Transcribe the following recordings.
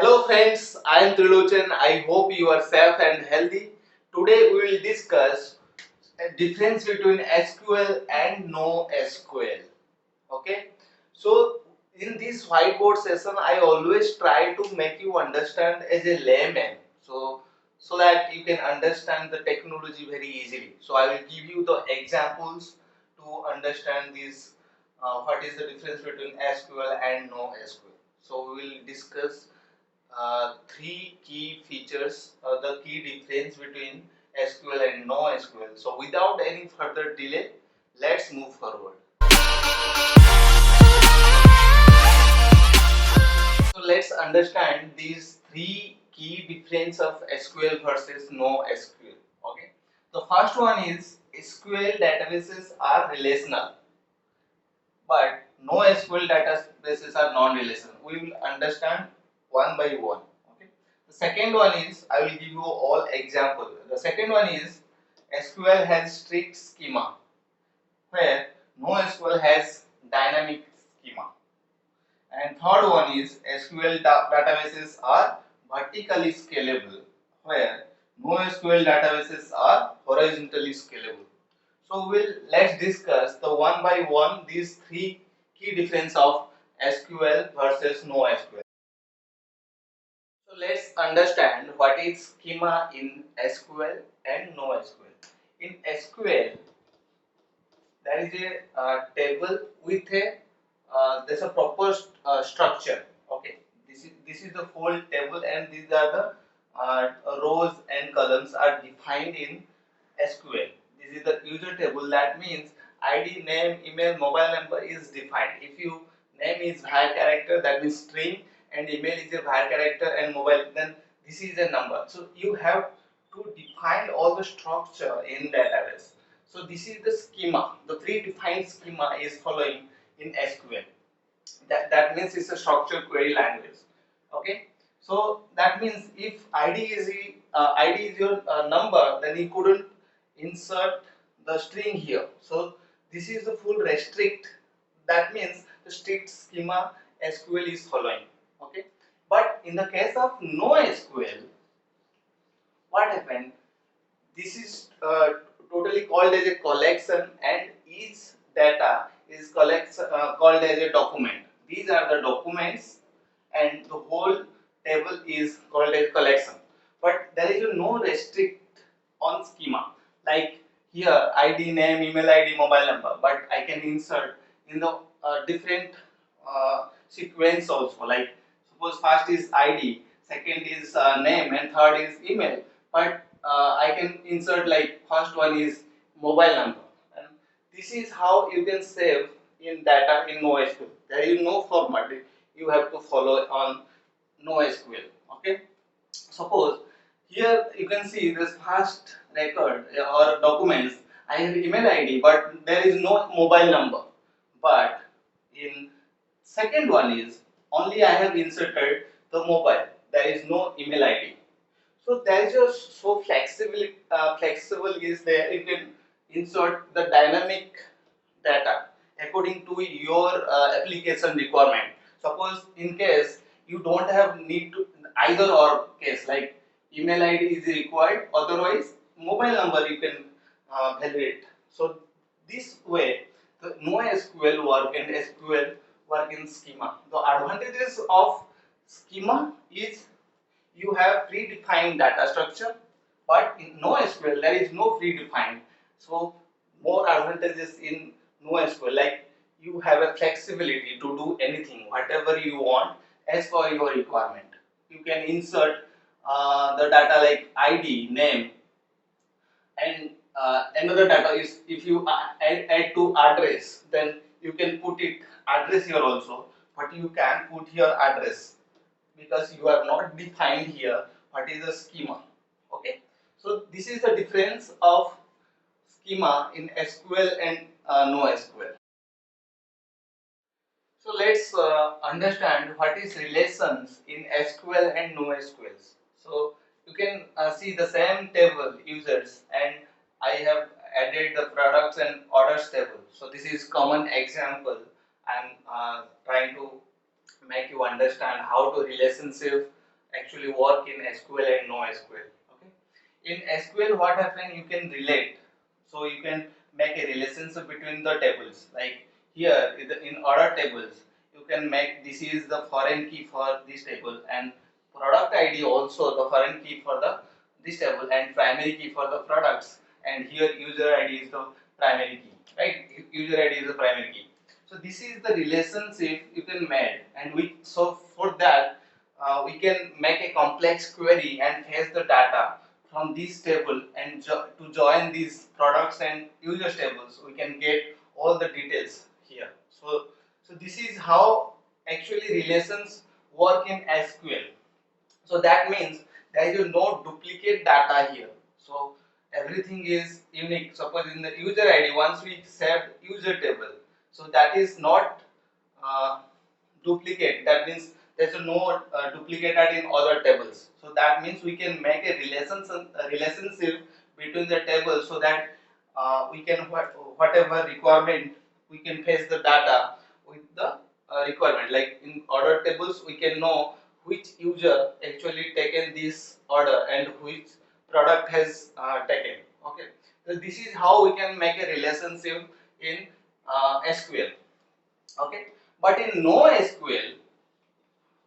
Hello friends, I am Trilochan. I hope you are safe and healthy. Today we will discuss a difference between SQL and NoSQL. Okay, so in this whiteboard session, I always try to make you understand as a layman, so that you can understand the technology very easily. So I will give you the examples to understand this. What is the difference between SQL and NoSQL? So we will discuss three key features, the key difference between SQL and NoSQL. So without any further delay, let's move forward. So let's understand these three key difference of SQL versus NoSQL. Okay. The first one is SQL databases are relational, but NoSQL databases are non-relational. We will understand one by one. Okay. The second one is, I will give you all example. The second one is SQL has strict schema, where NoSQL has dynamic schema. And third one is SQL databases are vertically scalable, where NoSQL databases are horizontally scalable. So let's discuss the one by one these three key difference of SQL versus NoSQL. So let's understand what is schema in SQL and NoSQL. In SQL, there is a table with a there's a proper structure. Okay, this is the whole table, and these are the rows and columns are defined in SQL. This is the user table. That means ID, name, email, mobile number is defined. If you name is var character, that means string, and email is a var character, and mobile, then this is a number. So you have to define all the structure in database. So this is the schema. The predefined schema is following in SQL. That means it's a structured query language. Okay. So that means if ID is your number, then you couldn't insert the string here. So this is the full restrict. That means the strict schema SQL is following. Okay. But in the case of NoSQL, what happened? This is totally called as a collection, and each data is called as a document. These are the documents, and the whole table is called as collection. But there is no restrict on schema, like here ID, name, email ID, mobile number, but I can insert in the different sequence also, like suppose first is ID, second is name, and third is email, but I can insert like first one is mobile number, and this is how you can save in data in NoSQL. There is no format you have to follow on NoSQL. Okay, suppose here you can see this first record or documents. I have email ID, but there is no mobile number. But in second one is only I have inserted the mobile. There is no email ID. So there is just so flexible is there. You can insert the dynamic data according to your application requirement. Suppose in case you don't have need to either or case, like email ID is required, otherwise mobile number you can validate. So this way the NoSQL work and SQL work in schema. The advantages of schema is you have predefined data structure, but in NoSQL there is no predefined. So more advantages in NoSQL, like you have a flexibility to do anything, whatever you want as per your requirement. You can insert the data like ID, name, and another data is if you add to address, then you can put it address here also, but you can put here address because you are not defined here what is the schema. Okay, so this is the difference of schema in SQL and NoSQL. So let's understand what is relations in SQL and NoSQL. So you can see the same table users, and I have added the products and orders table. So this is common example. I'm trying to make you understand how to relationship actually work in SQL and NoSQL. Okay, in SQL, what happens? You can relate, so you can make a relationship between the tables. Like here, in order tables, you can make this is the foreign key for this table, and product ID also the foreign key for the this table, and primary key for the products. And here, user ID is the primary key, right? User ID is the primary key. So this is the relationship you can make, and for that we can make a complex query and fetch the data from this table, and to join these products and users tables we can get all the details here. So this is how actually relations work in SQL. So that means there is no duplicate data here. So everything is unique. Suppose in the user ID, once we saved user table, so that is not uh, duplicate. That means there's no duplicate in other tables. So that means we can make a relationship between the tables, so that we can whatever requirement we can fetch the data with the requirement. Like in order tables, we can know which user actually taken this order and which product has taken. Okay, so this is how we can make a relationship in SQL. Okay, but in NoSQL,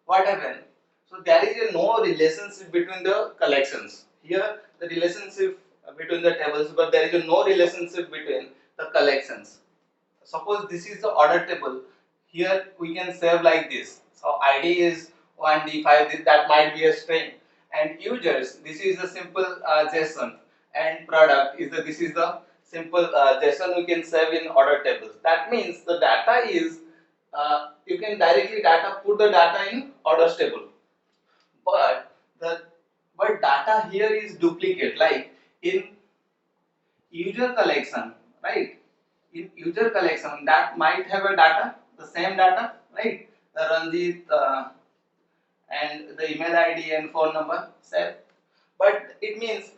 what happened? So there is a no relationship between the collections. Here the relationship between the tables, but there is a no relationship between the collections. Suppose this is the order table. Here we can save like this. So ID is 1D5. That might be a string. And users, this is the simple JSON. And product is this is the simple JSON we can save in order tables. That means the data is you can directly put the data in orders table. But the data here is duplicate. Like in user collection, right? In user collection, that might have a data, the same data, right? The Ranjit and the email ID and phone number set. But it means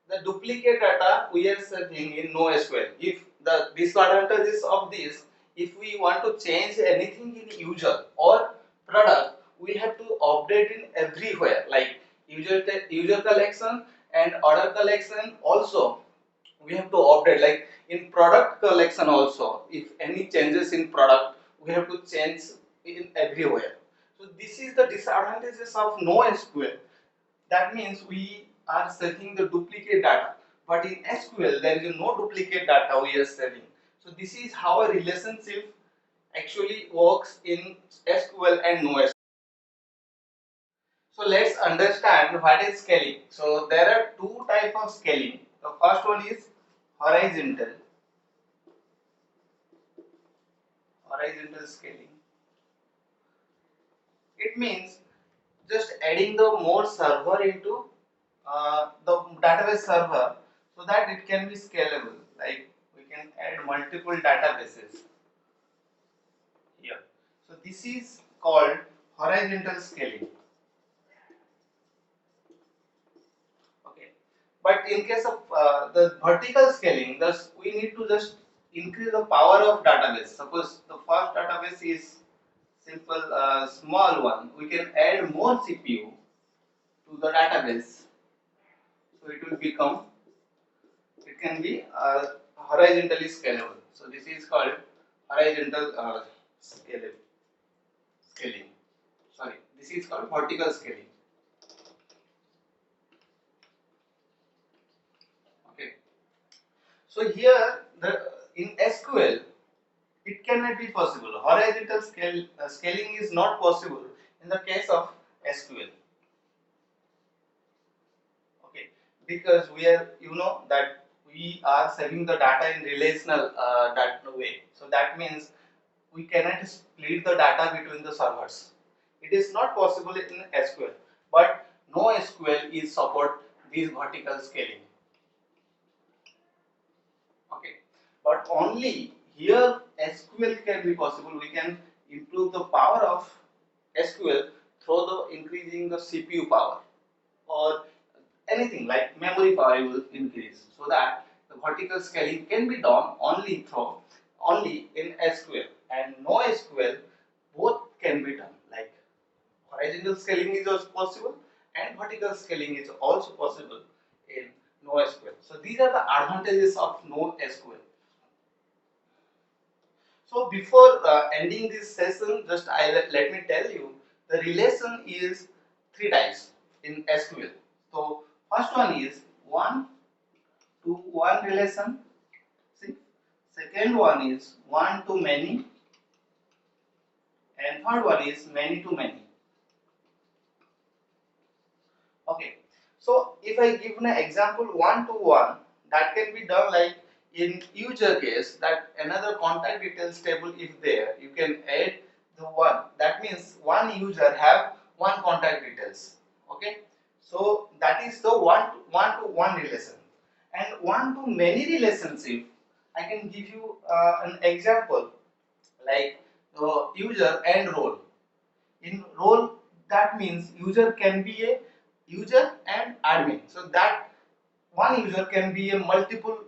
the duplicate data we are saving in NoSQL. If the disadvantages of this, if we want to change anything in user or product, we have to update in everywhere, like user collection and order collection also. We have to update, like in product collection also. If any changes in product, we have to change in everywhere. So this is the disadvantages of NoSQL. That means we are saving the duplicate data, but in SQL there is no duplicate data we are saving. So this is how a relationship actually works in SQL and NoSQL. So let's understand what is scaling. So there are two types of scaling. The first one is horizontal scaling. It means just adding the more server into the database server, so that it can be scalable. Like we can add multiple databases here. So this is called horizontal scaling. Okay, but in case of the vertical scaling, thus we need to just increase the power of database. Suppose the first database is simple small one, we can add more CPU to the database, so it will become, it can be horizontally scalable. So this is called horizontal scaling. Sorry, this is called vertical scaling. Okay. So here the in SQL it cannot be possible. Horizontal scaling is not possible in the case of SQL. Okay, because we are, you know, that we are saving the data in relational data way. So that means we cannot split the data between the servers. It is not possible in SQL, but NoSQL is support this vertical scaling. Okay, but only here SQL can be possible. We can improve the power of SQL through the increasing the CPU power, or anything like memory power will increase, so that the vertical scaling can be done only in SQL, and NoSQL both can be done, like horizontal scaling is also possible and vertical scaling is also possible in NoSQL. So these are the advantages of NoSQL. So before ending this session, just let me tell you the relation is three types in SQL. So first one is one to one relation. See, second one is one to many, and third one is many to many. Okay, so if I give an example one to one, that can be done like in user case that another contact details table is there. You can add the one. That means one user have one contact details. Okay, so that is the one to one relation. And one to many relationship, I can give you an example like user and role. In role, that means user can be a user and admin. So that one user can be a multiple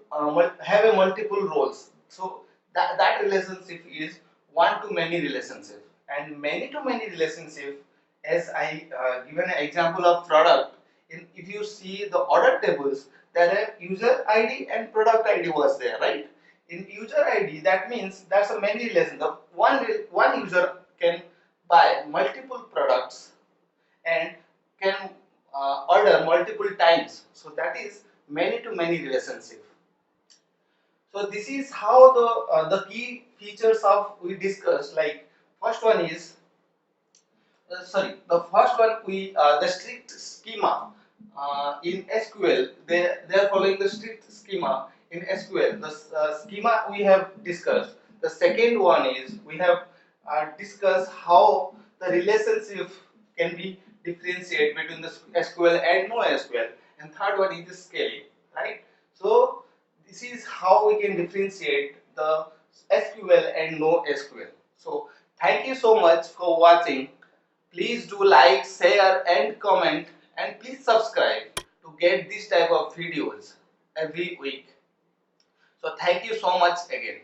have a multiple roles. So that relationship is one to many relationship, and many to many relationship, as I given an example of product. In if you see the order tables, there are user ID and product ID was there, right? In user ID, that means that's a many relation. The one user can buy multiple products and can order multiple times. So that is many to many relationship. So this is how the key features of we discussed. Like first one is the first one we the strict schema in SQL. They are following the strict schema in SQL. The schema we have discussed. The second one is we have discussed how the relationship can be differentiated between the SQL and NoSQL. And third one is the scaling, right? So this is how we can differentiate the SQL and NoSQL. So thank you so much for watching. Please do like, share and comment, and please subscribe to get this type of videos every week. So thank you so much again.